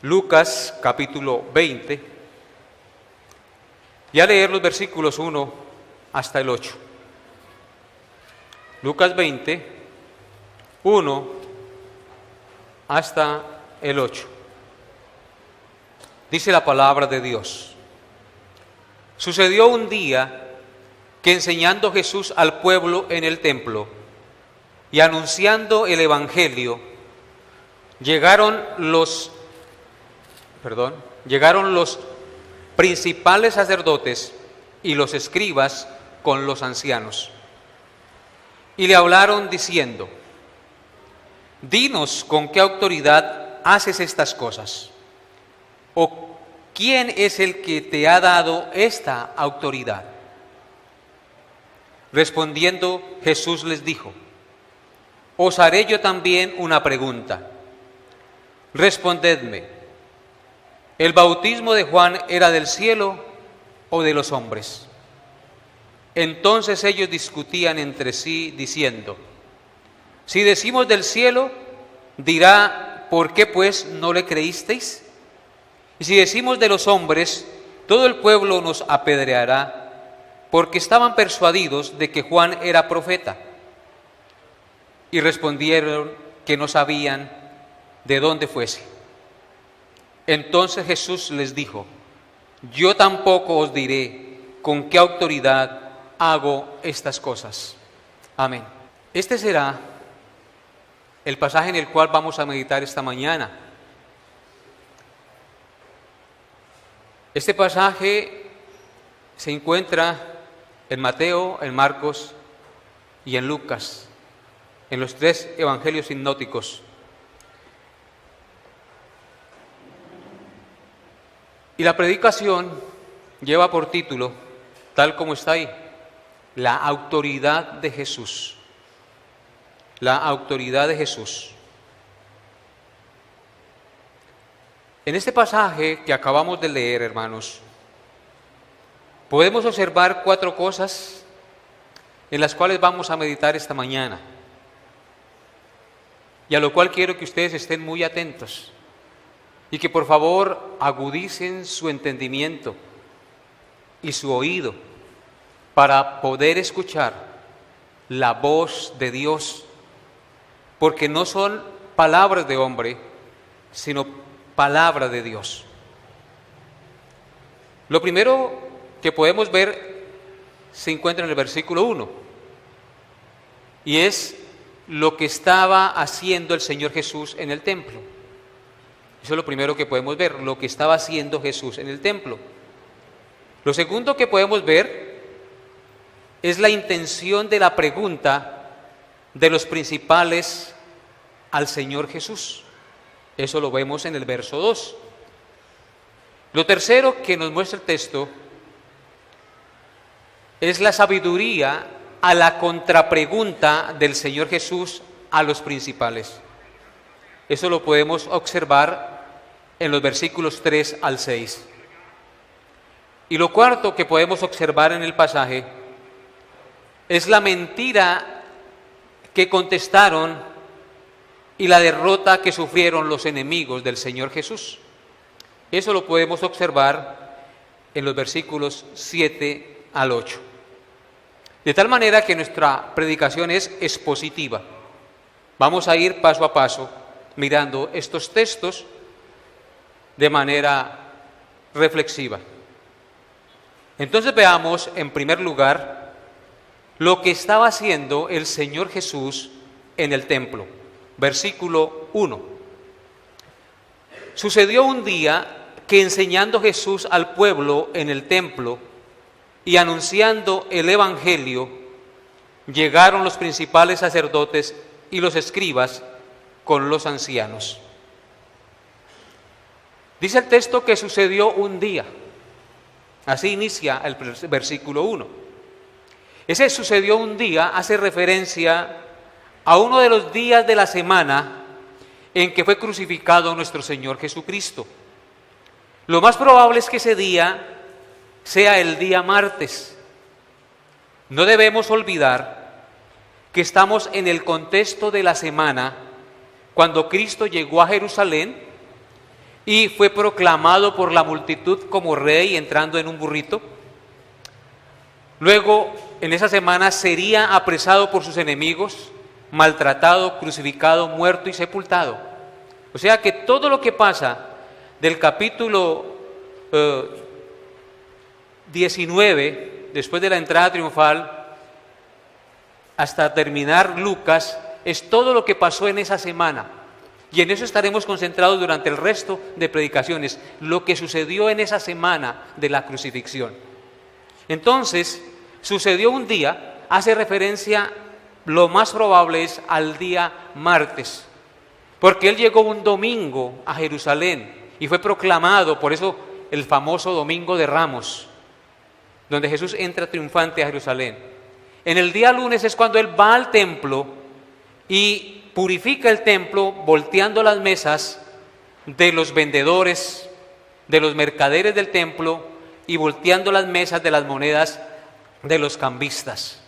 Lucas capítulo 20 y a leer los versículos 1 hasta el 8. Lucas 20, 1 hasta el 8. Dice la palabra de Dios. Sucedió un día que enseñando Jesús al pueblo en el templo y anunciando el evangelio, llegaron los principales sacerdotes y los escribas con los ancianos. Y le hablaron diciendo: dinos con qué autoridad haces estas cosas, o quién es el que te ha dado esta autoridad. Respondiendo Jesús les dijo: os haré yo también una pregunta. Respondedme, ¿el bautismo de Juan era del cielo o de los hombres? Entonces ellos discutían entre sí diciendo: si decimos del cielo, dirá, ¿por qué pues no le creísteis? Y si decimos de los hombres, todo el pueblo nos apedreará, porque estaban persuadidos de que Juan era profeta. Y respondieron que no sabían de dónde fuese. Entonces Jesús les dijo: yo tampoco os diré con qué autoridad hago estas cosas. Amén. Este será el pasaje en el cual vamos a meditar esta mañana. Este pasaje se encuentra en Mateo, en Marcos y en Lucas, en los tres evangelios sinópticos. Y la predicación lleva por título, tal como está ahí, la autoridad de Jesús. La autoridad de Jesús. En este pasaje que acabamos de leer, hermanos, podemos observar 4 cosas en las cuales vamos a meditar esta mañana, y a lo cual quiero que ustedes estén muy atentos y que por favor agudicen su entendimiento y su oído para poder escuchar la voz de Dios, porque no son palabras de hombre, sino palabra de Dios. Lo primero que podemos ver se encuentra en el versículo 1, y es lo que estaba haciendo el Señor Jesús en el templo. Eso es lo primero que podemos ver, lo que estaba haciendo Jesús en el templo. Lo segundo que podemos ver es la intención de la pregunta de los principales al Señor Jesús. Eso lo vemos en el verso 2. Lo tercero que nos muestra el texto es la sabiduría a la contrapregunta del Señor Jesús a los principales. Eso lo podemos observar en los versículos 3 al 6. Y lo cuarto que podemos observar en el pasaje es la mentira que contestaron y la derrota que sufrieron los enemigos del Señor Jesús. Eso lo podemos observar en los versículos 7 al 8. De tal manera que nuestra predicación es expositiva. Vamos a ir paso a paso mirando estos textos de manera reflexiva. Entonces veamos en primer lugar lo que estaba haciendo el Señor Jesús en el templo. Versículo 1. Sucedió un día que enseñando Jesús al pueblo en el templo y anunciando el evangelio, llegaron los principales sacerdotes y los escribas con los ancianos. Dice el texto que sucedió un día. Así inicia el versículo 1. Ese sucedió un día hace referencia a uno de los días de la semana en que fue crucificado nuestro Señor Jesucristo. Lo más probable es que ese día sea el día martes. No debemos olvidar que estamos en el contexto de la semana cuando Cristo llegó a Jerusalén, y fue proclamado por la multitud como rey entrando en un burrito. Luego, en esa semana, sería apresado por sus enemigos, maltratado, crucificado, muerto y sepultado. O sea que todo lo que pasa del capítulo 19, después de la entrada triunfal, hasta terminar Lucas, es todo lo que pasó en esa semana. Y en eso estaremos concentrados durante el resto de predicaciones, lo que sucedió en esa semana de la crucifixión. Entonces, sucedió un día, hace referencia, lo más probable es al día martes, porque él llegó un domingo a Jerusalén y fue proclamado, por eso el famoso Domingo de Ramos, donde Jesús entra triunfante a Jerusalén. En el día lunes es cuando él va al templo y purifica el templo volteando las mesas de los vendedores, de los mercaderes del templo y volteando las mesas de las monedas de los cambistas.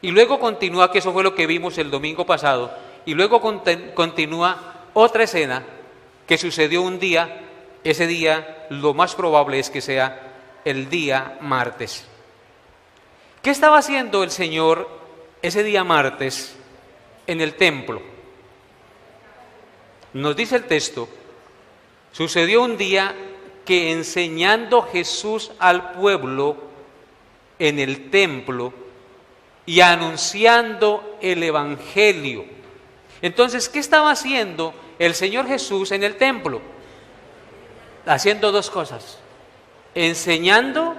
Y luego continúa, que eso fue lo que vimos el domingo pasado, y luego continúa otra escena que sucedió un día. Ese día lo más probable es que sea el día martes. ¿Qué estaba haciendo el Señor ese día martes en el templo? Nos dice el texto, sucedió un día que enseñando Jesús al pueblo en el templo y anunciando el Evangelio. Entonces, ¿qué estaba haciendo el Señor Jesús en el templo? Haciendo dos cosas: enseñando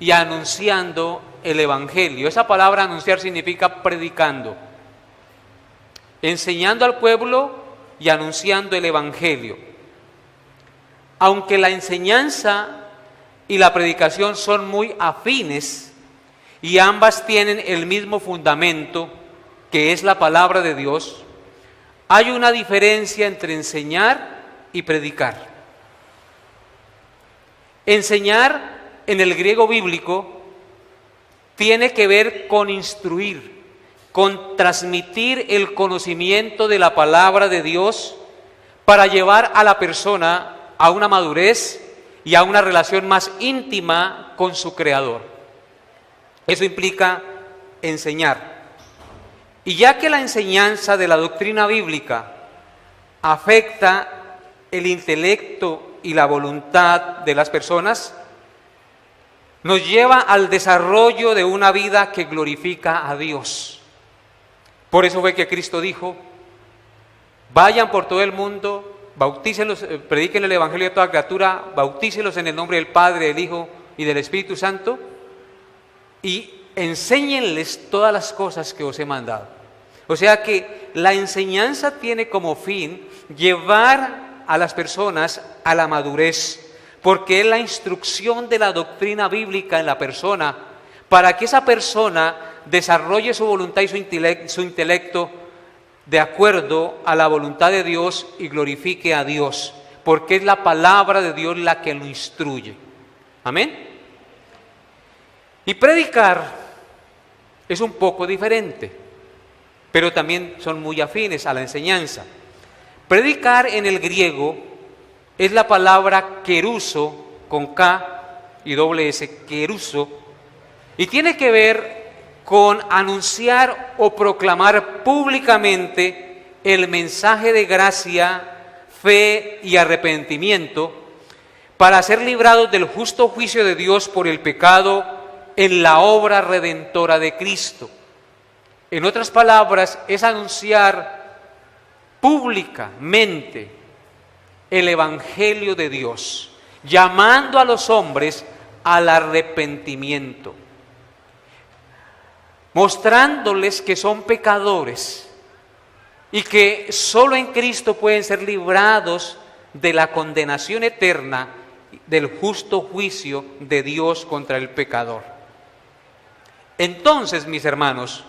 y anunciando el Evangelio. Esa palabra anunciar significa predicando. Enseñando al pueblo y anunciando el Evangelio. Aunque la enseñanza y la predicación son muy afines y ambas tienen el mismo fundamento, que es la palabra de Dios, hay una diferencia entre enseñar y predicar. Enseñar en el griego bíblico tiene que ver con instruir, con transmitir el conocimiento de la palabra de Dios para llevar a la persona a una madurez y a una relación más íntima con su Creador. Eso implica enseñar. Y ya que la enseñanza de la doctrina bíblica afecta el intelecto y la voluntad de las personas, nos lleva al desarrollo de una vida que glorifica a Dios. Por eso fue que Cristo dijo: vayan por todo el mundo, bautícenlos, prediquen el Evangelio a toda criatura, bautícenlos en el nombre del Padre, del Hijo y del Espíritu Santo, y enséñenles todas las cosas que os he mandado. O sea que la enseñanza tiene como fin llevar a las personas a la madurez, porque es la instrucción de la doctrina bíblica en la persona, para que esa persona desarrolle su voluntad y su intelecto de acuerdo a la voluntad de Dios y glorifique a Dios, porque es la palabra de Dios la que lo instruye. Amén. Y predicar es un poco diferente, pero también son muy afines a la enseñanza. Predicar en el griego es la palabra keruso, con K y doble S, keruso, y tiene que ver con anunciar o proclamar públicamente el mensaje de gracia, fe y arrepentimiento para ser librados del justo juicio de Dios por el pecado en la obra redentora de Cristo. En otras palabras, es anunciar públicamente el Evangelio de Dios, llamando a los hombres al arrepentimiento, mostrándoles que son pecadores y que solo en Cristo pueden ser librados de la condenación eterna, del justo juicio de Dios contra el pecador. Entonces, mis hermanos,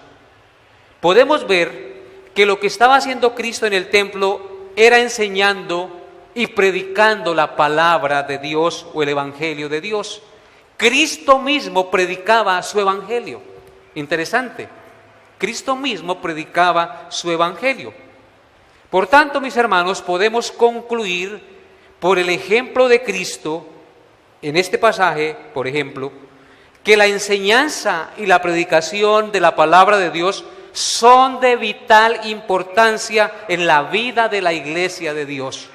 podemos ver que lo que estaba haciendo Cristo en el templo era enseñando y predicando la palabra de Dios o el Evangelio de Dios. Cristo mismo predicaba su Evangelio. Interesante. Cristo mismo predicaba su Evangelio. Por tanto, mis hermanos, podemos concluir por el ejemplo de Cristo, en este pasaje, por ejemplo, que la enseñanza y la predicación de la palabra de Dios son de vital importancia en la vida de la iglesia de Dios.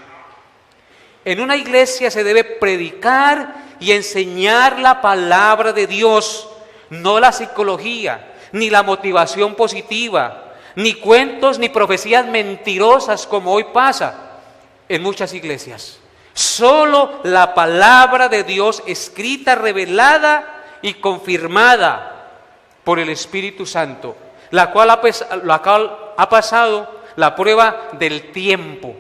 En una iglesia se debe predicar y enseñar la palabra de Dios, no la psicología, ni la motivación positiva, ni cuentos ni profecías mentirosas como hoy pasa en muchas iglesias. Solo la palabra de Dios escrita, revelada y confirmada por el Espíritu Santo, la cual ha pasado la prueba del tiempo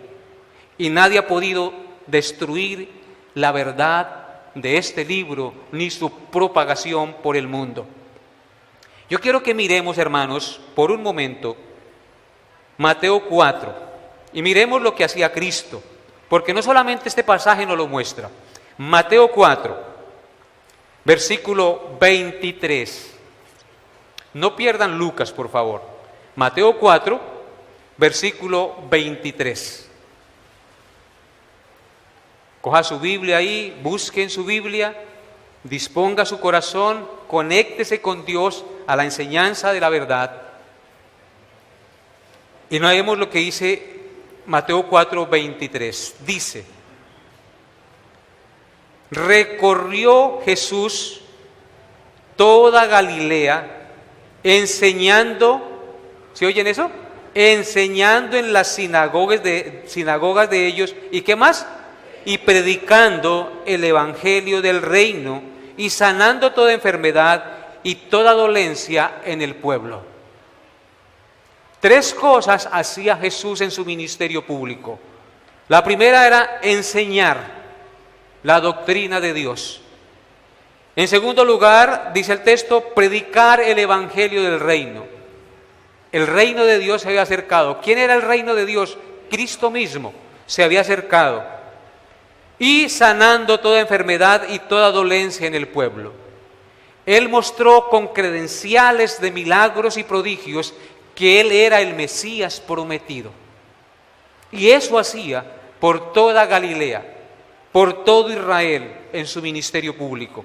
y nadie ha podido destruir la verdad de este libro ni su propagación por el mundo. Yo quiero que miremos, hermanos, por un momento Mateo 4 y miremos lo que hacía Cristo, porque no solamente este pasaje nos lo muestra. Mateo 4, versículo 23. No pierdan Lucas, por favor. Mateo 4, versículo 23. Coja su Biblia ahí, busque en su Biblia, disponga su corazón, conéctese con Dios a la enseñanza de la verdad. Y no vemos lo que dice Mateo 4, 23. Dice: recorrió Jesús toda Galilea, enseñando, ¿se oyen eso? Enseñando en las sinagogas de ellos, ¿y qué más? Y predicando el evangelio del reino y sanando toda enfermedad y toda dolencia en el pueblo. 3 cosas hacía Jesús en su ministerio público. La primera era enseñar la doctrina de Dios. En segundo lugar, dice el texto, predicar el evangelio del reino. El reino de Dios se había acercado. ¿Quién era el reino de Dios? Cristo mismo se había acercado. Y sanando toda enfermedad y toda dolencia en el pueblo. Él mostró con credenciales de milagros y prodigios que Él era el Mesías prometido. Y eso hacía por toda Galilea, por todo Israel en su ministerio público.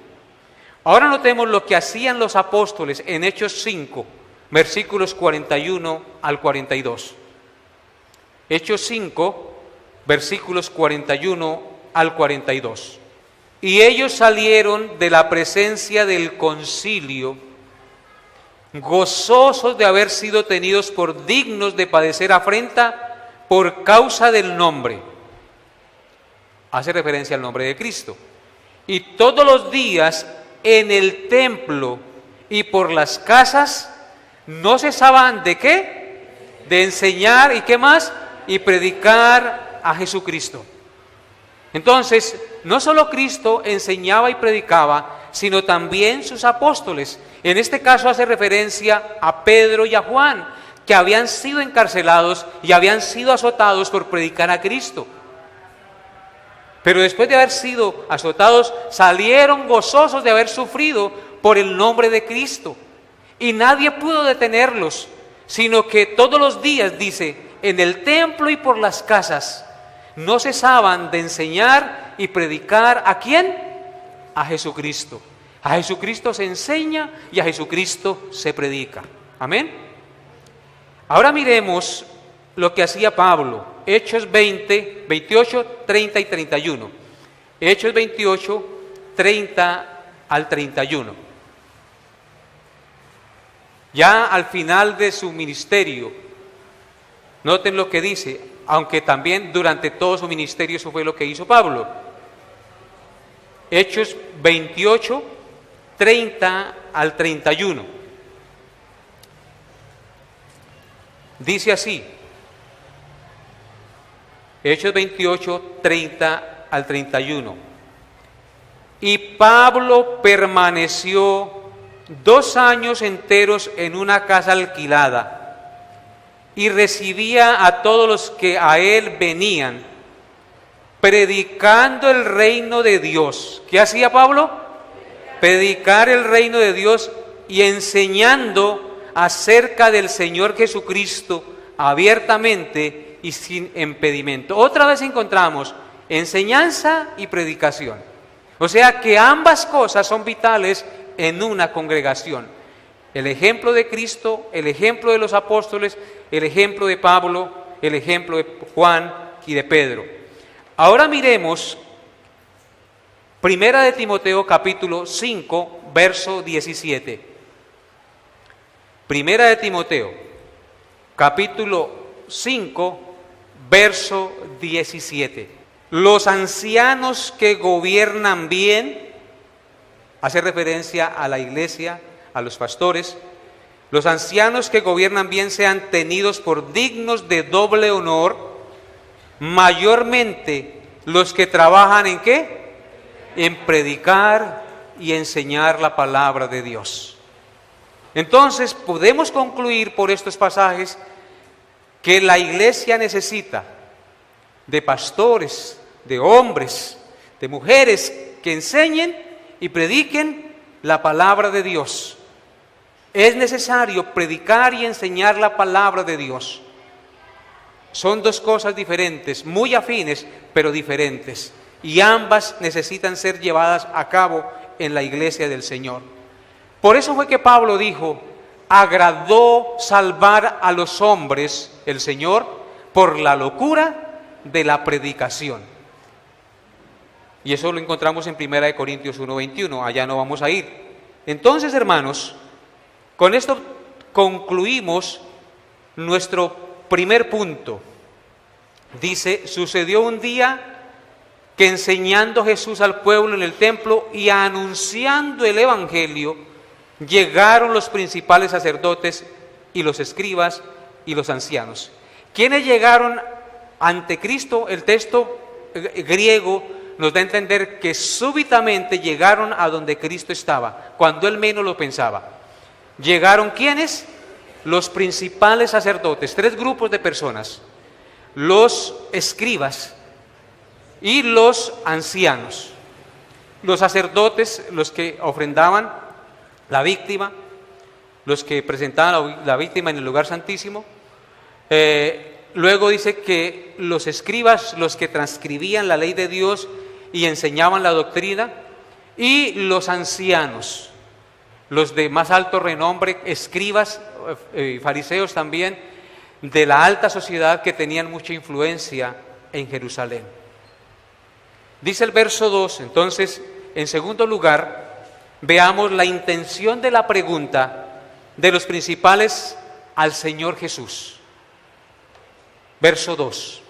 Ahora notemos lo que hacían los apóstoles en Hechos 5, versículos 41 al 42. Hechos 5, versículos 41 al 42. Y ellos salieron de la presencia del concilio, gozosos de haber sido tenidos por dignos de padecer afrenta por causa del nombre. Hace referencia al nombre de Cristo. Y todos los días en el templo y por las casas no cesaban ¿de qué? De enseñar y ¿qué más? Y predicar a Jesucristo. Entonces, no solo Cristo enseñaba y predicaba, sino también sus apóstoles. En este caso hace referencia a Pedro y a Juan, que habían sido encarcelados y habían sido azotados por predicar a Cristo. Pero después de haber sido azotados, salieron gozosos de haber sufrido por el nombre de Cristo. Y nadie pudo detenerlos, sino que todos los días, dice, en el templo y por las casas, no cesaban de enseñar y predicar ¿a quién? A Jesucristo. A Jesucristo se enseña y a Jesucristo se predica. Amén. Ahora miremos lo que hacía Pablo. Hechos 20, 28, 30 y 31. Hechos 28, 30 al 31. Ya al final de su ministerio, noten lo que dice, aunque también durante todo su ministerio eso fue lo que hizo Pablo. Hechos 28, 30 al 31. Dice así, Hechos 28, 30 al 31. Y Pablo permaneció 2 años enteros en una casa alquilada y recibía a todos los que a él venían, predicando el reino de Dios. ¿Qué hacía Pablo? Predicar el reino de Dios y enseñando acerca del Señor Jesucristo abiertamente y sin impedimento. Otra vez encontramos enseñanza y predicación. O sea que ambas cosas son vitales en una congregación. El ejemplo de Cristo, el ejemplo de los apóstoles, el ejemplo de Pablo, el ejemplo de Juan y de Pedro. Ahora miremos Primera de Timoteo capítulo 5, verso 17. Primera de Timoteo capítulo 5, verso 17. Los ancianos que gobiernan bien, hace referencia a la iglesia, a los pastores, los ancianos que gobiernan bien sean tenidos por dignos de doble honor, mayormente los que trabajan ¿en qué? En predicar y enseñar la palabra de Dios. Entonces podemos concluir por estos pasajes que la iglesia necesita de pastores, de hombres, de mujeres que enseñen y prediquen la palabra de Dios. Es necesario predicar y enseñar la palabra de Dios. Son dos cosas diferentes, muy afines, pero diferentes. Y ambas necesitan ser llevadas a cabo en la iglesia del Señor. Por eso fue que Pablo dijo, agradó salvar a los hombres el Señor por la locura de la predicación. Y eso lo encontramos en 1 Corintios 1:21, allá no vamos a ir. Entonces, hermanos, con esto concluimos nuestro primer punto. Dice, sucedió un día que enseñando Jesús al pueblo en el templo y anunciando el evangelio, llegaron los principales sacerdotes y los escribas y los ancianos. ¿Quiénes llegaron ante Cristo? El texto griego nos da a entender que súbitamente llegaron a donde Cristo estaba, cuando él menos lo pensaba. ¿Llegaron quiénes? Los principales sacerdotes, 3 grupos de personas, los escribas y los ancianos. Los sacerdotes, los que ofrendaban la víctima, los que presentaban la víctima en el lugar santísimo. Luego dice que los escribas, los que transcribían la ley de Dios y enseñaban la doctrina, y los ancianos, los de más alto renombre, escribas, fariseos también, de la alta sociedad que tenían mucha influencia en Jerusalén. Dice el verso 2, entonces, en segundo lugar, veamos la intención de la pregunta de los principales al Señor Jesús. Verso 2.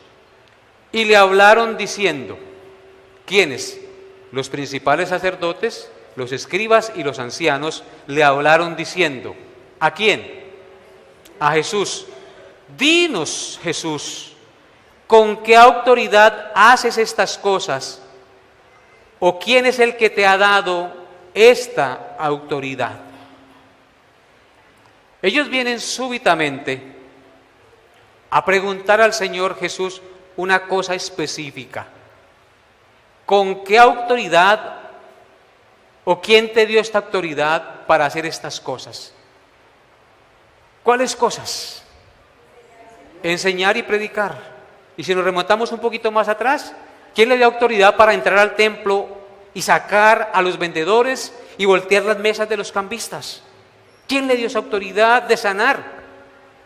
Y le hablaron diciendo, ¿quiénes? Los principales sacerdotes, los escribas y los ancianos le hablaron diciendo, ¿a quién? A Jesús. Dinos, Jesús, ¿con qué autoridad haces estas cosas? ¿O quién es el que te ha dado esta autoridad? Ellos vienen súbitamente a preguntar al Señor Jesús una cosa específica. ¿Con qué autoridad o quién te dio esta autoridad para hacer estas cosas? ¿Cuáles cosas? Enseñar y predicar. Y si nos remontamos un poquito más atrás, ¿quién le dio autoridad para entrar al templo y sacar a los vendedores y voltear las mesas de los cambistas? ¿Quién le dio esa autoridad de sanar?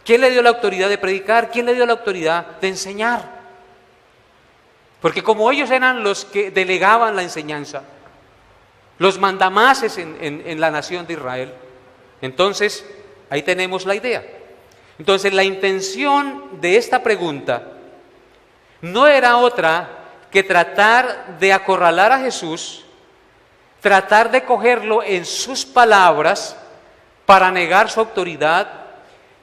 ¿Quién le dio la autoridad de predicar? ¿Quién le dio la autoridad de enseñar? Porque como ellos eran los que delegaban la enseñanza, los mandamases en la nación de Israel, entonces ahí tenemos la idea. Entonces la intención de esta pregunta no era otra que tratar de acorralar a Jesús, tratar de cogerlo en sus palabras para negar su autoridad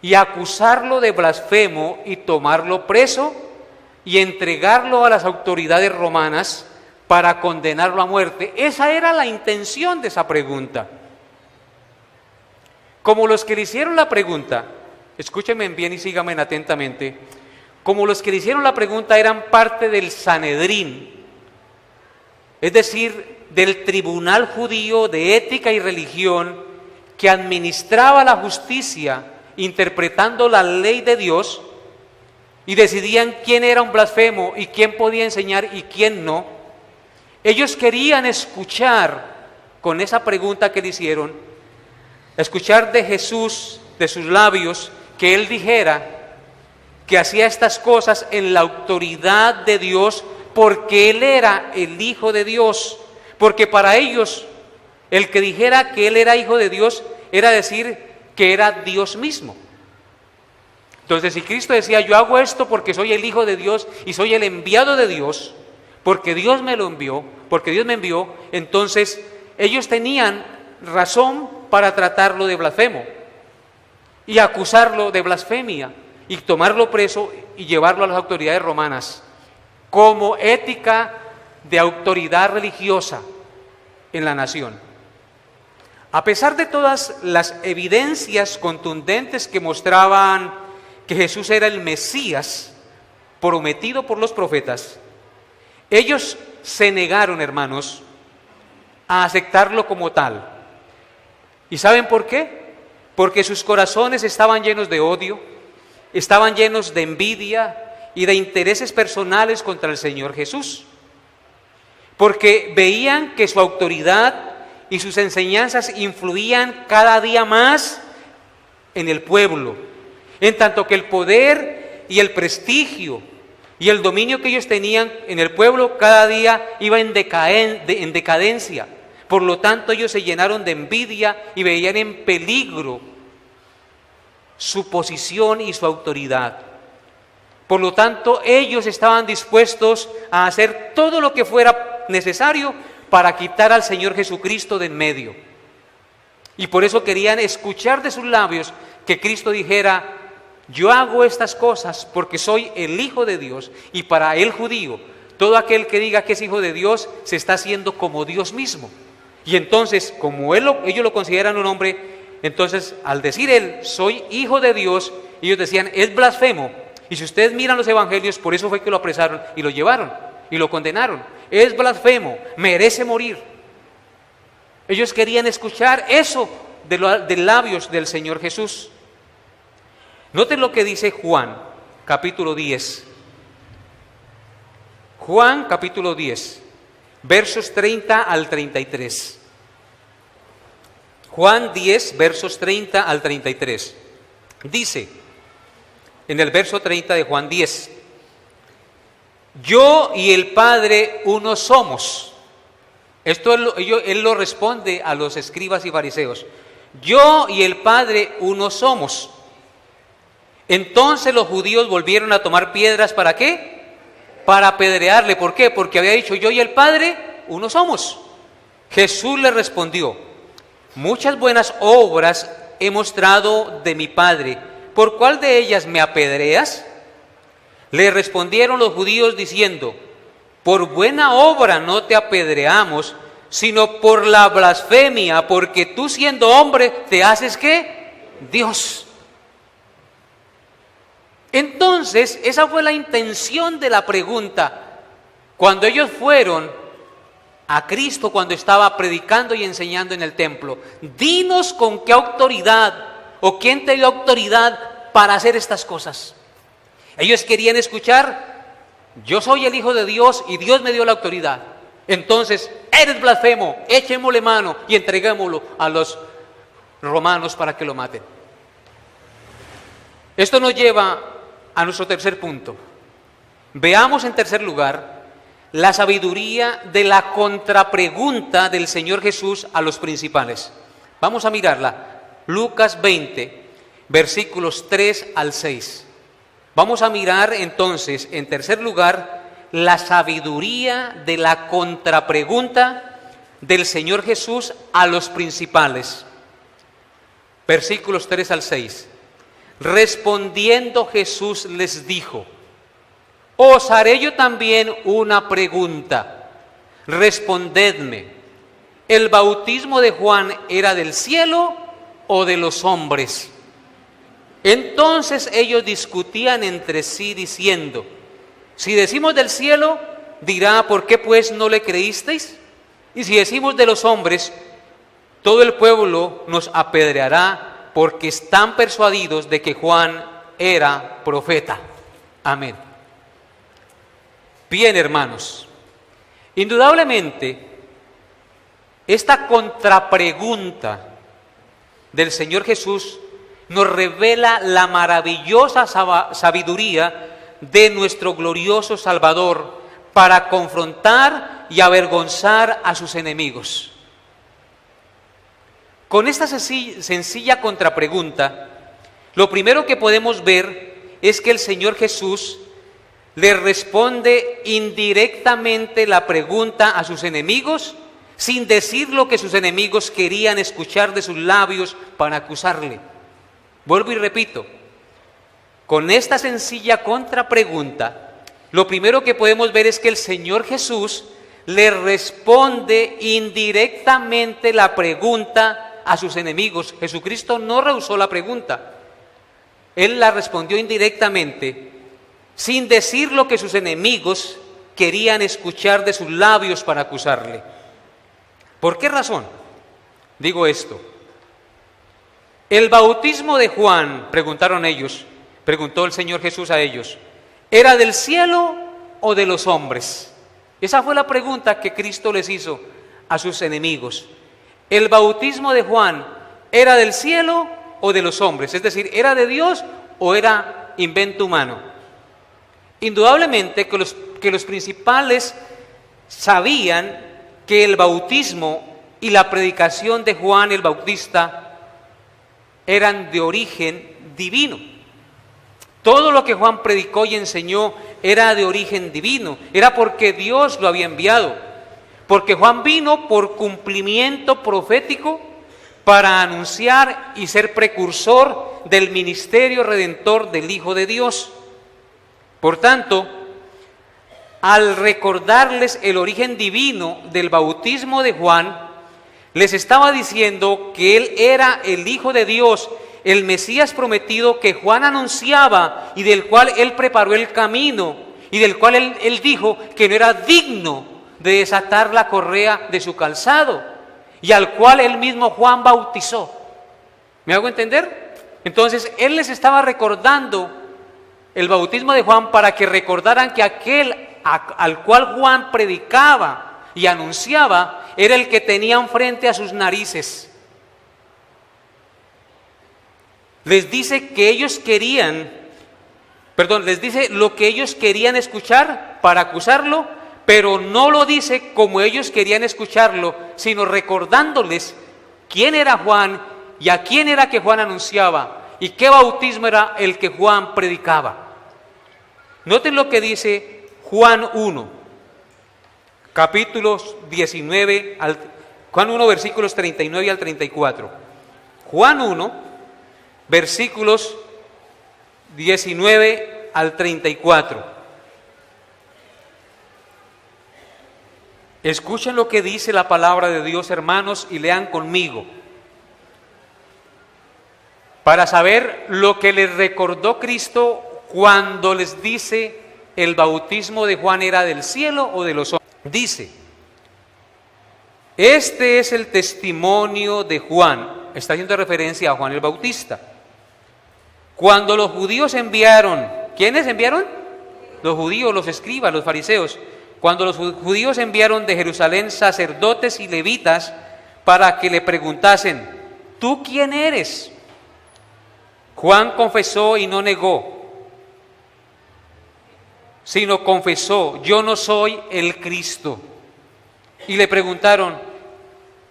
y acusarlo de blasfemo y tomarlo preso y entregarlo a las autoridades romanas para condenarlo a muerte. Esa era la intención de esa pregunta. Como los que le hicieron la pregunta, escúchenme bien y síganme atentamente, como los que le hicieron la pregunta eran parte del Sanedrín, es decir, del tribunal judío de ética y religión que administraba la justicia interpretando la ley de Dios, y decidían quién era un blasfemo y quién podía enseñar y quién no, ellos querían escuchar, con esa pregunta que le hicieron, escuchar de Jesús, de sus labios, que Él dijera que hacía estas cosas en la autoridad de Dios, porque Él era el Hijo de Dios. Porque para ellos, el que dijera que Él era Hijo de Dios, era decir que era Dios mismo. Entonces, si Cristo decía, yo hago esto porque soy el Hijo de Dios y soy el enviado de Dios, porque Dios me lo envió, porque Dios me envió, entonces ellos tenían razón para tratarlo de blasfemo y acusarlo de blasfemia y tomarlo preso y llevarlo a las autoridades romanas como ética de autoridad religiosa en la nación. A pesar de todas las evidencias contundentes que mostraban que Jesús era el Mesías prometido por los profetas, ellos se negaron, hermanos, a aceptarlo como tal. ¿Y saben por qué? Porque sus corazones estaban llenos de odio, estaban llenos de envidia y de intereses personales contra el Señor Jesús. Porque veían que su autoridad y sus enseñanzas influían cada día más en el pueblo, en tanto que el poder y el prestigio y el dominio que ellos tenían en el pueblo cada día iba en decadencia. Por lo tanto, ellos se llenaron de envidia y veían en peligro su posición y su autoridad. Por lo tanto, ellos estaban dispuestos a hacer todo lo que fuera necesario para quitar al Señor Jesucristo de en medio. Y por eso querían escuchar de sus labios que Cristo dijera, yo hago estas cosas porque soy el Hijo de Dios. Y para el judío, todo aquel que diga que es hijo de Dios se está haciendo como Dios mismo. Y entonces, como ellos lo consideran un hombre, entonces al decir él, soy hijo de Dios, ellos decían, es blasfemo. Y si ustedes miran los evangelios, por eso fue que lo apresaron y lo llevaron y lo condenaron. Es blasfemo, merece morir. Ellos querían escuchar eso de labios del Señor Jesús. Noten lo que dice Juan, capítulo 10. Juan, capítulo 10, versos 30 al 33. Juan 10, versos 30 al 33. Dice, en el verso 30 de Juan 10, yo y el Padre uno somos. Esto él lo responde a los escribas y fariseos. Yo y el Padre uno somos. Entonces los judíos volvieron a tomar piedras, ¿para qué? Para apedrearle. ¿Por qué? Porque había dicho, yo y el Padre uno somos. Jesús le respondió, muchas buenas obras he mostrado de mi Padre, ¿por cuál de ellas me apedreas? Le respondieron los judíos diciendo, por buena obra no te apedreamos, sino por la blasfemia, porque tú siendo hombre te haces ¿qué? Dios. Entonces, esa fue la intención de la pregunta. Cuando ellos fueron a Cristo, cuando estaba predicando y enseñando en el templo, dinos con qué autoridad o quién te dio autoridad para hacer estas cosas. Ellos querían escuchar, yo soy el Hijo de Dios y Dios me dio la autoridad. Entonces, eres blasfemo, echémosle mano y entreguémoslo a los romanos para que lo maten. Esto nos lleva a nuestro tercer punto. Veamos en tercer lugar la sabiduría de la contrapregunta del Señor Jesús a los principales. Vamos a mirarla. Lucas 20, versículos 3 al 6. Vamos a mirar entonces, en tercer lugar, la sabiduría de la contrapregunta del Señor Jesús a los principales. Versículos 3 al 6. Respondiendo Jesús les dijo, os haré yo también una pregunta, respondedme, ¿el bautismo de Juan era del cielo o de los hombres? Entonces ellos discutían entre sí diciendo, si decimos del cielo, dirá, ¿por qué pues no le creísteis? Y si decimos de los hombres, todo el pueblo nos apedreará porque están persuadidos de que Juan era profeta. Amén. Bien, hermanos, indudablemente esta contrapregunta del Señor Jesús nos revela la maravillosa sabiduría de nuestro glorioso Salvador para confrontar y avergonzar a sus enemigos. Con esta sencilla contrapregunta, lo primero que podemos ver es que el Señor Jesús le responde indirectamente la pregunta a sus enemigos, sin decir lo que sus enemigos querían escuchar de sus labios para acusarle. Vuelvo y repito, con esta sencilla contrapregunta, lo primero que podemos ver es que el Señor Jesús le responde indirectamente la pregunta a sus enemigos. Jesucristo no rehusó la pregunta, Él la respondió indirectamente, sin decir lo que sus enemigos querían escuchar de sus labios para acusarle. ¿Por qué razón digo esto? El bautismo de Juan, preguntaron ellos, preguntó el Señor Jesús a ellos, ¿era del cielo o de los hombres? Esa fue la pregunta que Cristo les hizo a sus enemigos. ¿El bautismo de Juan era del cielo o de los hombres? Es decir, ¿era de Dios o era invento humano? Indudablemente que los principales sabían que el bautismo y la predicación de Juan el Bautista eran de origen divino. Todo lo que Juan predicó y enseñó era de origen divino, era porque Dios lo había enviado, porque Juan vino por cumplimiento profético para anunciar y ser precursor del ministerio redentor del Hijo de Dios. Por tanto, al recordarles el origen divino del bautismo de Juan, les estaba diciendo que Él era el Hijo de Dios, el Mesías prometido que Juan anunciaba y del cual Él preparó el camino y del cual él dijo que no era digno de desatar la correa de su calzado y al cual él mismo Juan bautizó. ¿Me hago entender? Entonces Él les estaba recordando el bautismo de Juan para que recordaran que aquel al cual Juan predicaba y anunciaba era el que tenían frente a sus narices. Les dice que ellos querían, les dice lo que ellos querían escuchar para acusarlo, pero no lo dice como ellos querían escucharlo, sino recordándoles quién era Juan y a quién era que Juan anunciaba y qué bautismo era el que Juan predicaba. Noten lo que dice Juan 1. Capítulos 19, Juan 1, versículos 39 al 34. Juan 1, versículos 19 al 34. Escuchen lo que dice la palabra de Dios, hermanos, y lean conmigo, para saber lo que les recordó Cristo cuando les dice el bautismo de Juan era del cielo o de los hombres. Dice, este es el testimonio de Juan, está haciendo referencia a Juan el Bautista. Cuando los judíos enviaron, ¿quiénes enviaron? Los judíos, los escribas, los fariseos. Cuando los judíos enviaron de Jerusalén sacerdotes y levitas para que le preguntasen, ¿tú quién eres? Juan confesó y no negó, sino confesó, yo no soy el Cristo. Y le preguntaron,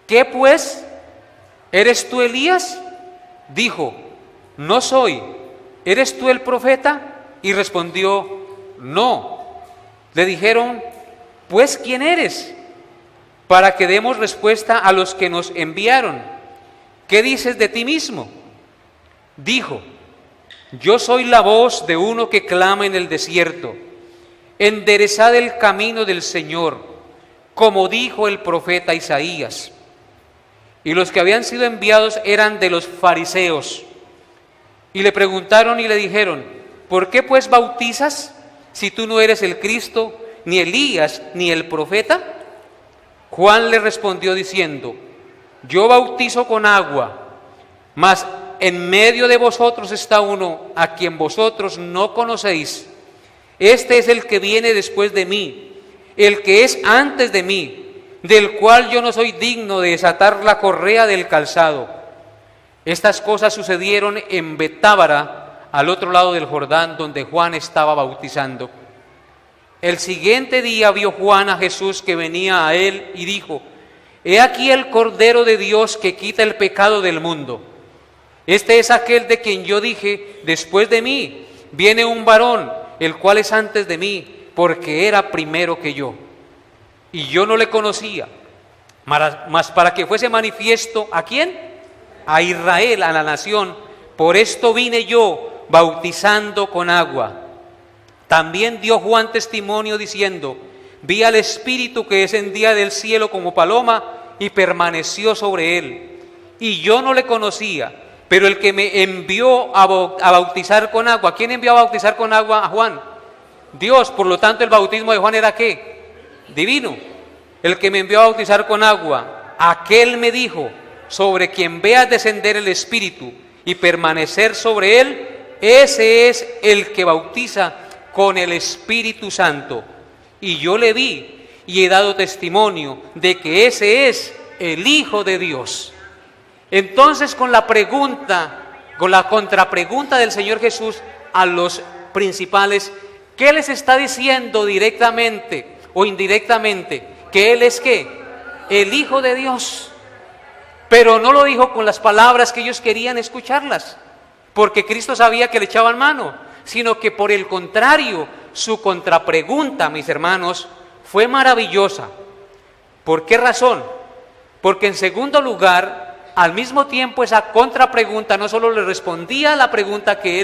¿qué pues? ¿Eres tú Elías? Dijo, no soy. ¿Eres tú el profeta? Y respondió, no. Le dijeron, pues ¿quién eres? Para que demos respuesta a los que nos enviaron. ¿Qué dices de ti mismo? Dijo, yo soy la voz de uno que clama en el desierto, enderezad el camino del Señor, como dijo el profeta Isaías. Y los que habían sido enviados eran de los fariseos. Y le preguntaron y le dijeron, ¿por qué pues bautizas si tú no eres el Cristo, ni Elías, ni el profeta? Juan le respondió diciendo, yo bautizo con agua, mas en medio de vosotros está uno a quien vosotros no conocéis, este es el que viene después de mí, el que es antes de mí, del cual yo no soy digno de desatar la correa del calzado. Estas cosas sucedieron en Betábara, al otro lado del Jordán, donde Juan estaba bautizando. El siguiente día vio Juan a Jesús que venía a él y dijo: He aquí el Cordero de Dios que quita el pecado del mundo. Este es aquel de quien yo dije: después de mí viene un varón, el cual es antes de mí, porque era primero que yo. Y yo no le conocía, mas para que fuese manifiesto, ¿a quién? A Israel, a la nación. Por esto vine yo, bautizando con agua. También dio Juan testimonio diciendo: Vi al Espíritu que descendía del cielo como paloma y permaneció sobre él. Y yo no le conocía, pero el que me envió a bautizar con agua. ¿Quién envió a bautizar con agua a Juan? Dios. Por lo tanto, el bautismo de Juan era ¿qué? Divino. El que me envió a bautizar con agua, aquel me dijo: sobre quien veas descender el Espíritu y permanecer sobre él, ese es el que bautiza con el Espíritu Santo. Y yo le vi y he dado testimonio de que ese es el Hijo de Dios. Entonces, con la contrapregunta del Señor Jesús a los principales, ¿qué les está diciendo directamente o indirectamente? Que Él es ¿qué? El Hijo de Dios. Pero no lo dijo con las palabras que ellos querían escucharlas, porque Cristo sabía que le echaban mano, sino que por el contrario, su contrapregunta, mis hermanos, fue maravillosa. ¿Por qué razón? Porque en segundo lugar, al mismo tiempo esa contrapregunta no solo le respondía a la pregunta que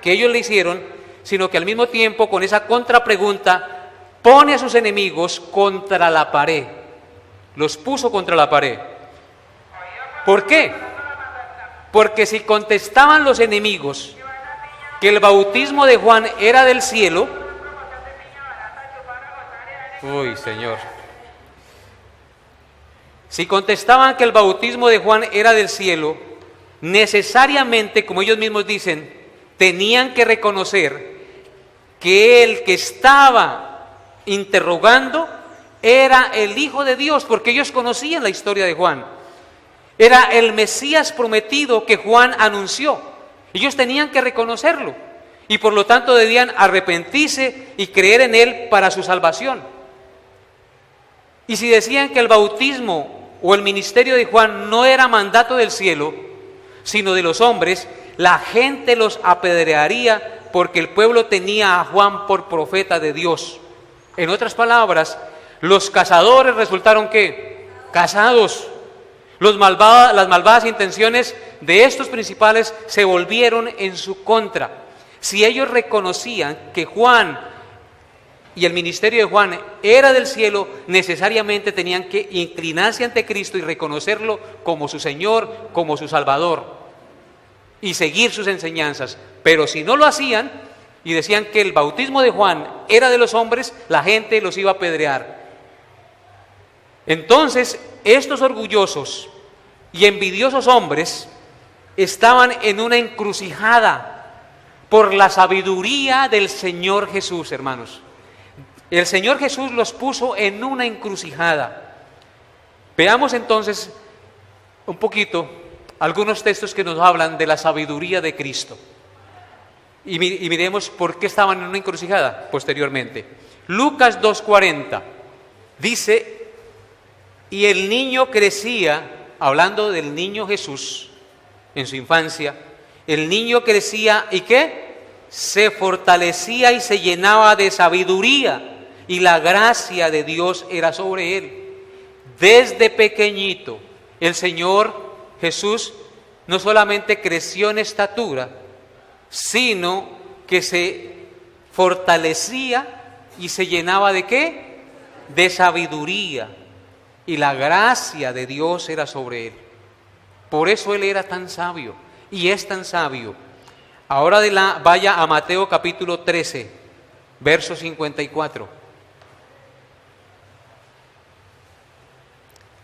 ellos le hicieron, sino que al mismo tiempo con esa contrapregunta pone a sus enemigos contra la pared. Los puso contra la pared. ¿Por qué? Porque si contestaban los enemigos que el bautismo de Juan era del cielo, uy, Señor, si contestaban que el bautismo de Juan era del cielo, necesariamente, como ellos mismos dicen, tenían que reconocer que el que estaba interrogando era el Hijo de Dios, porque ellos conocían la historia de Juan. Era el Mesías prometido que Juan anunció. Ellos tenían que reconocerlo y por lo tanto debían arrepentirse y creer en él para su salvación. Y si decían que el bautismo o el ministerio de Juan no era mandato del cielo, sino de los hombres, la gente los apedrearía porque el pueblo tenía a Juan por profeta de Dios. En otras palabras, los cazadores resultaron ¿qué? Casados. Las malvadas intenciones de estos principales se volvieron en su contra. Si ellos reconocían que Juan y el ministerio de Juan era del cielo, necesariamente tenían que inclinarse ante Cristo y reconocerlo como su Señor, como su Salvador, y seguir sus enseñanzas. Pero si no lo hacían y decían que el bautismo de Juan era de los hombres, la gente los iba a apedrear. Entonces, estos orgullosos y envidiosos hombres estaban en una encrucijada por la sabiduría del Señor Jesús, hermanos. El Señor Jesús los puso en una encrucijada. Veamos entonces un poquito algunos textos que nos hablan de la sabiduría de Cristo. Y miremos por qué estaban en una encrucijada posteriormente. Lucas 2:40 dice: y el niño crecía, hablando del niño Jesús en su infancia, el niño crecía y ¿qué? Se fortalecía y se llenaba de sabiduría, y la gracia de Dios era sobre él. Desde pequeñito, el Señor Jesús no solamente creció en estatura, sino que se fortalecía y se llenaba ¿de qué? De sabiduría. Y la gracia de Dios era sobre él. Por eso él era tan sabio y es tan sabio. Ahora vaya a Mateo capítulo 13, verso 54.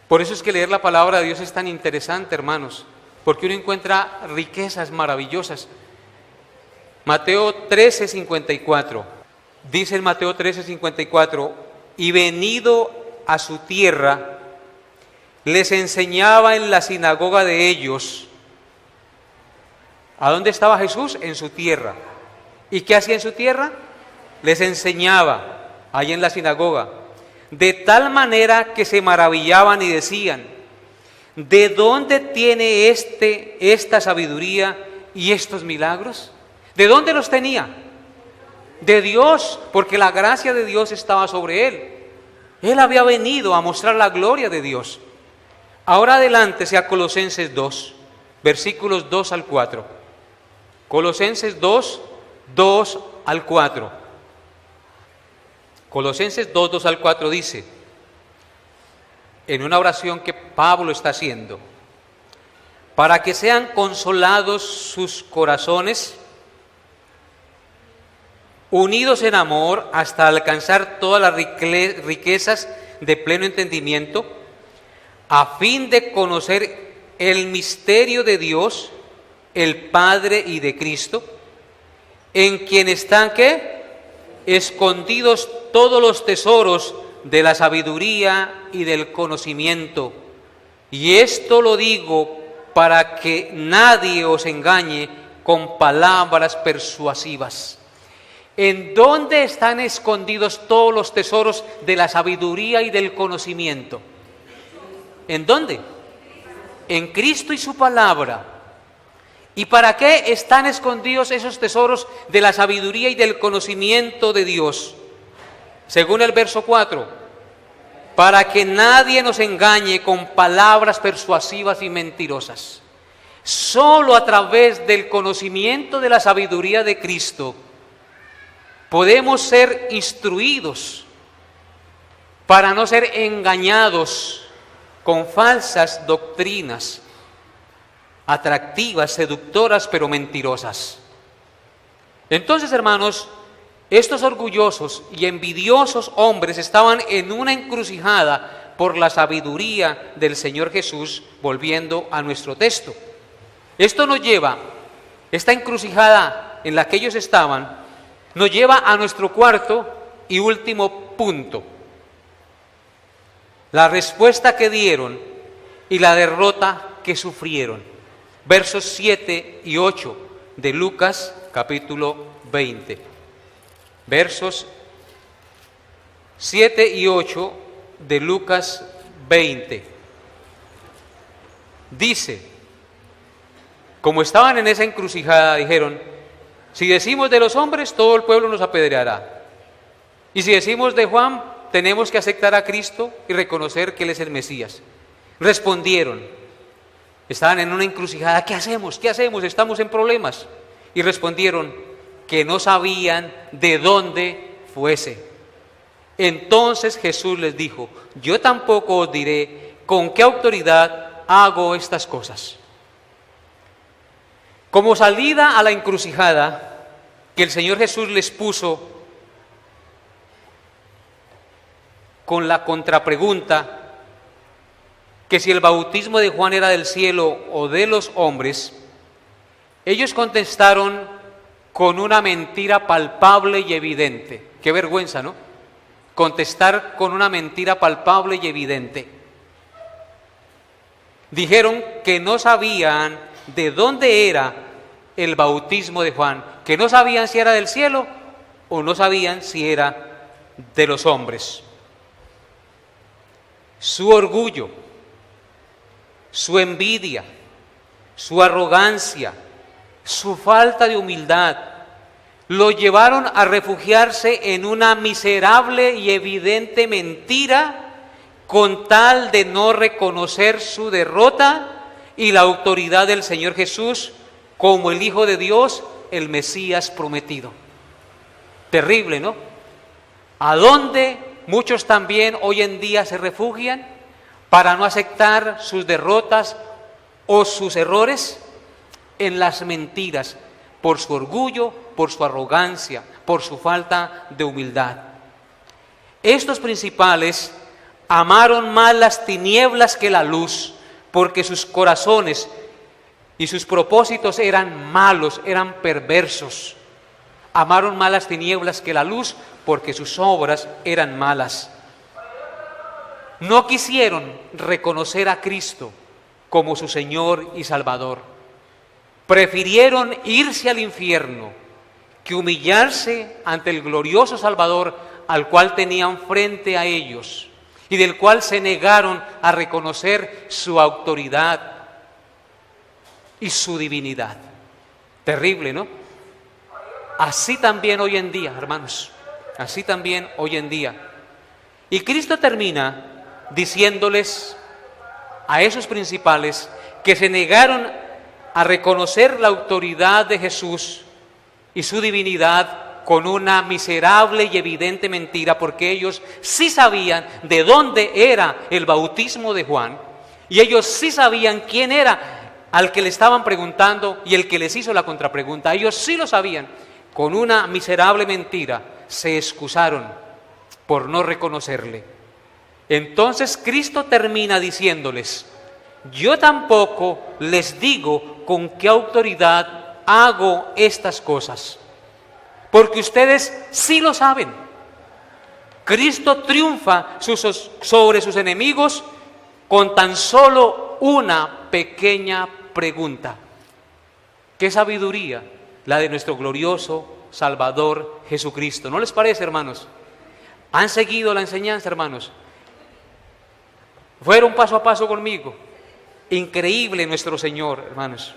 Por eso es que leer la palabra de Dios es tan interesante, hermanos, porque uno encuentra riquezas maravillosas. Mateo 13, 54. Dice en Mateo 13:54, y venido a su tierra, les enseñaba en la sinagoga de ellos. ¿A dónde estaba Jesús? En su tierra. ¿Y qué hacía en su tierra? Les enseñaba ahí en la sinagoga. De tal manera que se maravillaban y decían, ¿de dónde tiene esta sabiduría y estos milagros? ¿De dónde los tenía? De Dios, porque la gracia de Dios estaba sobre él. Él había venido a mostrar la gloria de Dios. Ahora adelántese a Colosenses 2, versículos 2 al 4. Colosenses 2, 2 al 4. Colosenses 2, 2 al 4 dice, en una oración que Pablo está haciendo, para que sean consolados sus corazones, unidos en amor hasta alcanzar todas las riquezas de pleno entendimiento, a fin de conocer el misterio de Dios, el Padre y de Cristo, en quien están, ¿qué? Escondidos todos los tesoros de la sabiduría y del conocimiento. Y esto lo digo para que nadie os engañe con palabras persuasivas. ¿En dónde están escondidos todos los tesoros de la sabiduría y del conocimiento? ¿En dónde? En Cristo y su palabra. ¿Y para qué están escondidos esos tesoros de la sabiduría y del conocimiento de Dios? Según el verso 4, para que nadie nos engañe con palabras persuasivas y mentirosas. Solo a través del conocimiento de la sabiduría de Cristo podemos ser instruidos para no ser engañados con falsas doctrinas, atractivas, seductoras, pero mentirosas. Entonces, hermanos, estos orgullosos y envidiosos hombres estaban en una encrucijada por la sabiduría del Señor Jesús, volviendo a nuestro texto. Esto nos lleva, esta encrucijada en la que ellos estaban, nos lleva a nuestro cuarto y último punto. La respuesta que dieron y la derrota que sufrieron. Versos 7 y 8 de Lucas capítulo 20. Versos 7 y 8 de Lucas 20. Dice, como estaban en esa encrucijada, dijeron, si decimos de los hombres, todo el pueblo nos apedreará. Y si decimos de Juan, tenemos que aceptar a Cristo y reconocer que Él es el Mesías. Respondieron, estaban en una encrucijada, ¿qué hacemos? ¿Qué hacemos? Estamos en problemas. Y respondieron que no sabían de dónde fuese. Entonces Jesús les dijo, yo tampoco os diré con qué autoridad hago estas cosas. Como salida a la encrucijada que el Señor Jesús les puso con la contrapregunta que si el bautismo de Juan era del cielo o de los hombres, ellos contestaron con una mentira palpable y evidente. Qué vergüenza, ¿no? Contestar con una mentira palpable y evidente. Dijeron que no sabían de dónde era el bautismo de Juan, que no sabían si era del cielo o no sabían si era de los hombres. Su orgullo, su envidia, su arrogancia, su falta de humildad, lo llevaron a refugiarse en una miserable y evidente mentira con tal de no reconocer su derrota y la autoridad del Señor Jesús como el Hijo de Dios, el Mesías prometido. Terrible, ¿no? ¿A dónde muchos también hoy en día se refugian para no aceptar sus derrotas o sus errores? En las mentiras, por su orgullo, por su arrogancia, por su falta de humildad. Estos principales amaron más las tinieblas que la luz, porque sus corazones y sus propósitos eran malos, eran perversos. Amaron más las tinieblas que la luz, porque sus obras eran malas. No quisieron reconocer a Cristo como su Señor y Salvador. Prefirieron irse al infierno que humillarse ante el glorioso Salvador al cual tenían frente a ellos y del cual se negaron a reconocer su autoridad y su divinidad. Terrible, ¿no? Así también hoy en día, hermanos, así también hoy en día. Y Cristo termina diciéndoles a esos principales que se negaron a reconocer la autoridad de Jesús y su divinidad con una miserable y evidente mentira, porque ellos sí sabían de dónde era el bautismo de Juan, y ellos sí sabían quién era al que le estaban preguntando y el que les hizo la contrapregunta. Ellos sí lo sabían. Con una miserable mentira se excusaron por no reconocerle. Entonces Cristo termina diciéndoles: yo tampoco les digo con qué autoridad hago estas cosas, porque ustedes sí lo saben. Cristo triunfa sobre sus enemigos con tan solo una pequeña pregunta. ¿Qué sabiduría la de nuestro glorioso Salvador Jesucristo? ¿No les parece, hermanos? ¿Han seguido la enseñanza, hermanos? Fueron paso a paso conmigo. Increíble nuestro Señor, hermanos.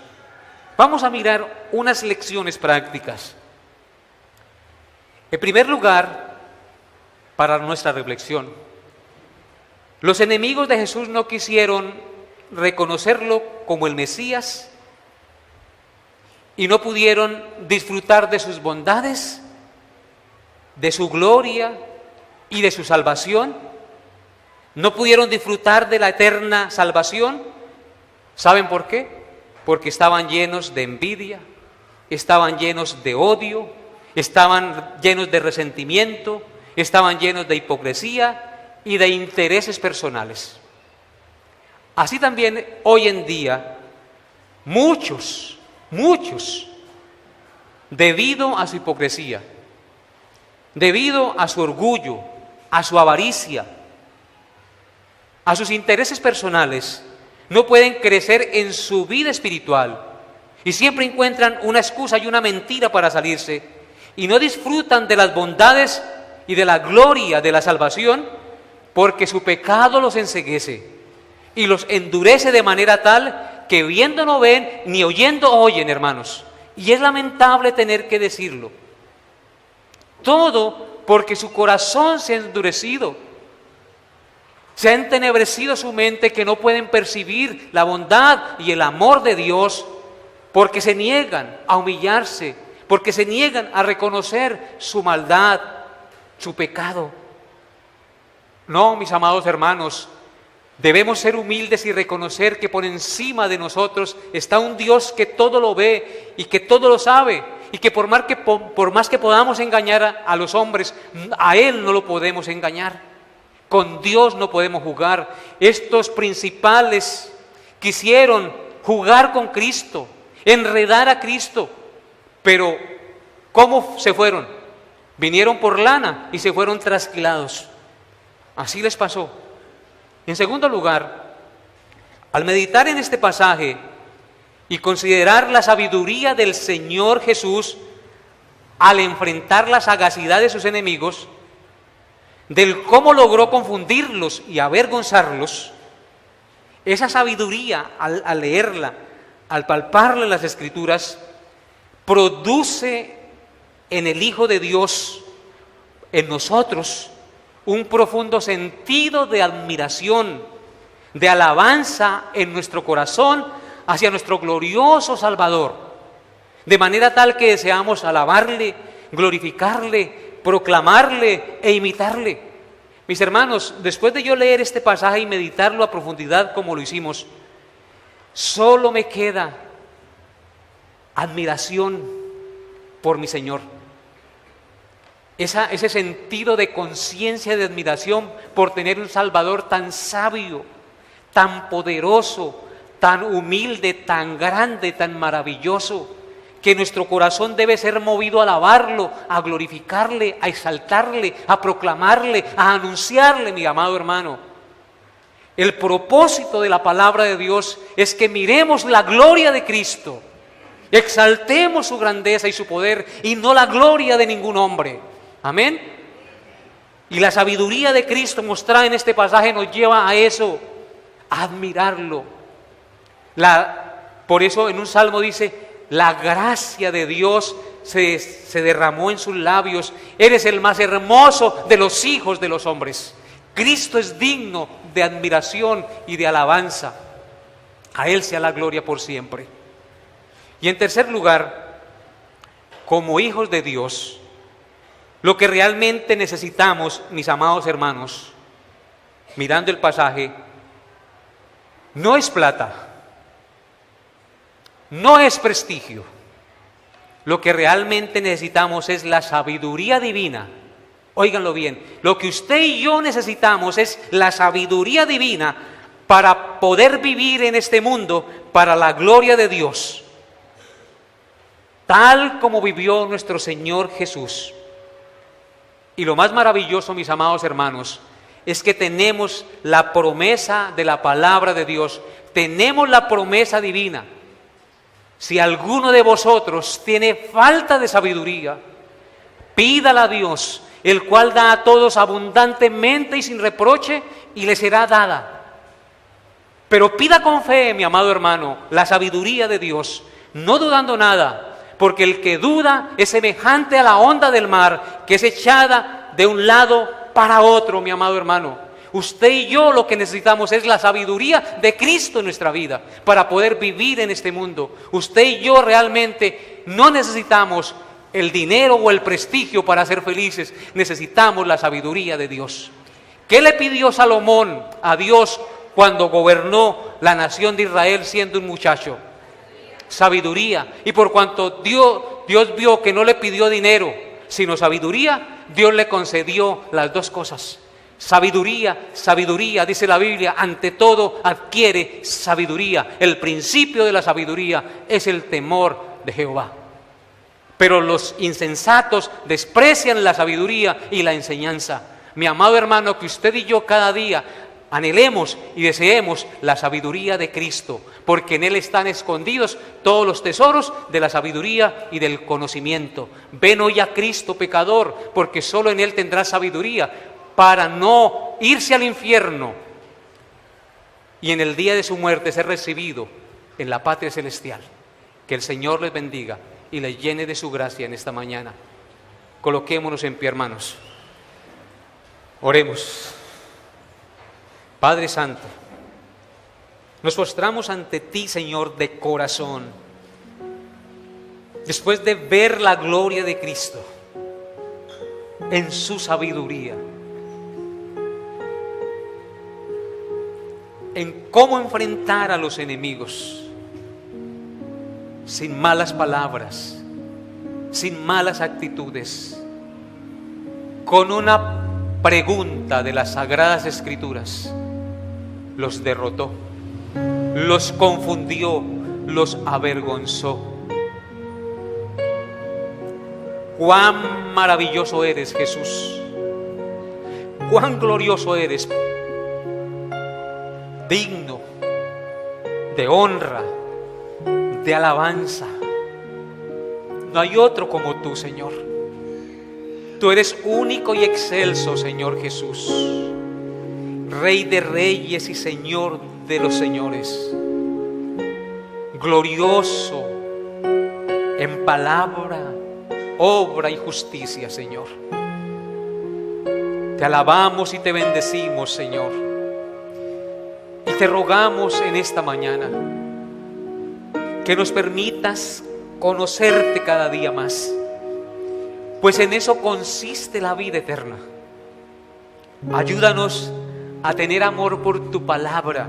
Vamos a mirar unas lecciones prácticas. En primer lugar, para nuestra reflexión, los enemigos de Jesús no quisieron reconocerlo como el Mesías y no pudieron disfrutar de sus bondades, de su gloria y de su salvación. No pudieron disfrutar de la eterna salvación. ¿Saben por qué? Porque estaban llenos de envidia, estaban llenos de odio, estaban llenos de resentimiento, estaban llenos de hipocresía y de intereses personales. Así también hoy en día, muchos, debido a su hipocresía, debido a su orgullo, a su avaricia, a sus intereses personales, no pueden crecer en su vida espiritual y siempre encuentran una excusa y una mentira para salirse y no disfrutan de las bondades y de la gloria de la salvación, porque su pecado los enceguece y los endurece de manera tal que viendo no ven ni oyendo oyen, hermanos. Y es lamentable tener que decirlo. Todo porque su corazón se ha endurecido. Se ha entenebrecido su mente, que no pueden percibir la bondad y el amor de Dios, porque se niegan a humillarse, porque se niegan a reconocer su maldad, su pecado. No, mis amados hermanos, debemos ser humildes y reconocer que por encima de nosotros está un Dios que todo lo ve y que todo lo sabe, y que por más que podamos engañar a los hombres, a Él no lo podemos engañar. Con Dios no podemos jugar. Estos principales quisieron jugar con Cristo, enredar a Cristo, pero ¿cómo se fueron? Vinieron por lana y se fueron trasquilados. Así les pasó. En segundo lugar, al meditar en este pasaje y considerar la sabiduría del Señor Jesús al enfrentar la sagacidad de sus enemigos, del cómo logró confundirlos y avergonzarlos, esa sabiduría al leerla, al palparla en las Escrituras, produce en el Hijo de Dios, en nosotros, un profundo sentido de admiración, de alabanza en nuestro corazón hacia nuestro glorioso Salvador, de manera tal que deseamos alabarle, glorificarle, proclamarle e imitarle. Mis hermanos, después de yo leer este pasaje y meditarlo a profundidad como lo hicimos, solo me queda admiración por mi Señor. Ese sentido de conciencia, de admiración por tener un Salvador tan sabio, tan poderoso, tan humilde, tan grande, tan maravilloso, que nuestro corazón debe ser movido a alabarlo, a glorificarle, a exaltarle, a proclamarle, a anunciarle, mi amado hermano. El propósito de la palabra de Dios es que miremos la gloria de Cristo, exaltemos su grandeza y su poder y no la gloria de ningún hombre. Amén. Y la sabiduría de Cristo mostrada en este pasaje nos lleva a eso, a admirarlo. Por eso en un salmo dice: la gracia de Dios se derramó en sus labios. Eres el más hermoso de los hijos de los hombres. Cristo es digno de admiración y de alabanza. A Él sea la gloria por siempre. Y en tercer lugar, como hijos de Dios, lo que realmente necesitamos, mis amados hermanos, mirando el pasaje, no es plata, no es prestigio. Lo que realmente necesitamos es la sabiduría divina. Óiganlo bien, lo que usted y yo necesitamos es la sabiduría divina para poder vivir en este mundo para la gloria de Dios, tal como vivió nuestro Señor Jesús. Y lo más maravilloso, mis amados hermanos, es que tenemos la promesa de la palabra de Dios, tenemos la promesa divina. Si alguno de vosotros tiene falta de sabiduría, pídala a Dios, el cual da a todos abundantemente y sin reproche, y le será dada. Pero pida con fe, mi amado hermano, la sabiduría de Dios, no dudando nada, porque el que duda es semejante a la onda del mar, que es echada de un lado para otro, mi amado hermano. Usted y yo lo que necesitamos es la sabiduría de Cristo en nuestra vida para poder vivir en este mundo. Usted y yo realmente no necesitamos el dinero o el prestigio para ser felices, necesitamos la sabiduría de Dios. ¿Qué le pidió Salomón a Dios cuando gobernó la nación de Israel siendo un muchacho? Sabiduría. Y por cuanto Dios vio que no le pidió dinero, sino sabiduría, Dios le concedió las dos cosas. Sabiduría, sabiduría, dice la Biblia, ante todo adquiere sabiduría. El principio de la sabiduría es el temor de Jehová. Pero los insensatos desprecian la sabiduría y la enseñanza. Mi amado hermano, que usted y yo cada día anhelemos y deseemos la sabiduría de Cristo, porque en Él están escondidos todos los tesoros de la sabiduría y del conocimiento. Ven hoy a Cristo, pecador, porque solo en Él tendrás sabiduría para no irse al infierno y en el día de su muerte ser recibido en la patria celestial. Que el Señor les bendiga y les llene de su gracia en esta mañana. Coloquémonos en pie, hermanos. Oremos. Padre Santo, nos postramos ante ti, Señor, de corazón, después de ver la gloria de Cristo en su sabiduría, en cómo enfrentar a los enemigos sin malas palabras, sin malas actitudes, con una pregunta de las Sagradas Escrituras. Los derrotó, los confundió, los avergonzó. Cuán maravilloso eres, Jesús, cuán glorioso eres, digno de honra, de alabanza. No hay otro como tú, Señor. Tú eres único y excelso, Señor Jesús, Rey de reyes y Señor de los señores, glorioso en palabra, obra y justicia, Señor. Te alabamos y te bendecimos, Señor, y te rogamos en esta mañana que nos permitas conocerte cada día más, pues en eso consiste la vida eterna. Ayúdanos a tener amor por tu palabra,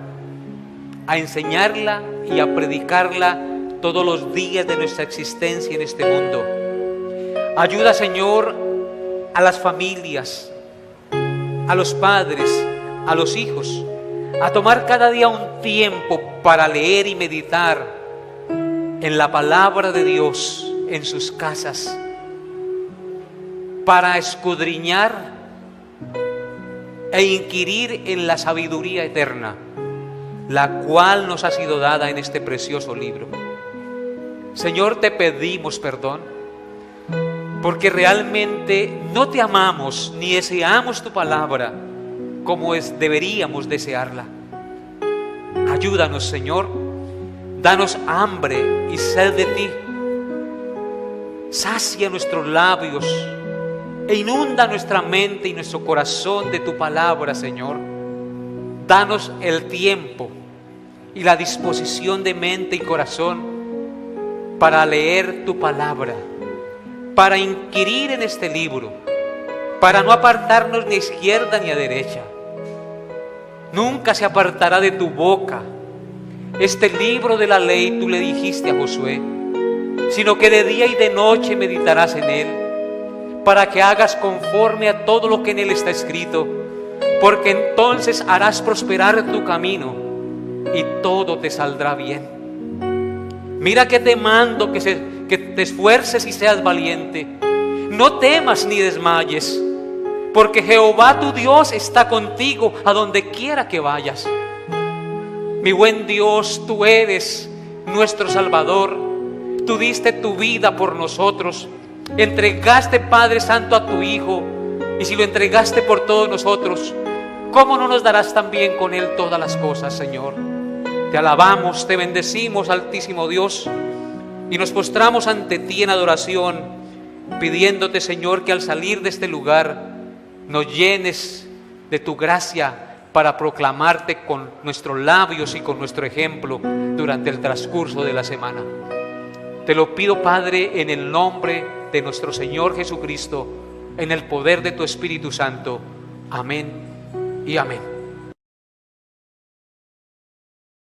a enseñarla y a predicarla todos los días de nuestra existencia en este mundo. Ayuda, Señor, a las familias, a los padres, a los hijos, a tomar cada día un tiempo para leer y meditar en la palabra de Dios en sus casas para escudriñar e inquirir en la sabiduría eterna, la cual nos ha sido dada en este precioso libro. Señor, te pedimos perdón, porque realmente no te amamos ni deseamos tu palabra como deberíamos desearla. Ayúdanos, Señor, danos hambre y sed de ti. Sacia nuestros labios e inunda nuestra mente y nuestro corazón de tu palabra, Señor. Danos el tiempo y la disposición de mente y corazón para leer tu palabra, para inquirir en este libro, para no apartarnos ni a izquierda ni a derecha. Nunca se apartará de tu boca este libro de la ley, tú le dijiste a Josué, sino que de día y de noche meditarás en él, para que hagas conforme a todo lo que en él está escrito, porque entonces harás prosperar tu camino y todo te saldrá bien. Mira que te mando que te esfuerces y seas valiente. No temas ni desmayes, porque Jehová tu Dios está contigo a donde quiera que vayas. Mi buen Dios, tú eres nuestro Salvador. Tú diste tu vida por nosotros. Entregaste, Padre Santo, a tu Hijo. Y si lo entregaste por todos nosotros, ¿cómo no nos darás también con Él todas las cosas, Señor? Te alabamos, te bendecimos, Altísimo Dios, y nos postramos ante ti en adoración, pidiéndote, Señor, que al salir de este lugar nos llenes de tu gracia para proclamarte con nuestros labios y con nuestro ejemplo durante el transcurso de la semana. Te lo pido, Padre, en el nombre de nuestro Señor Jesucristo, en el poder de tu Espíritu Santo. Amén y amén.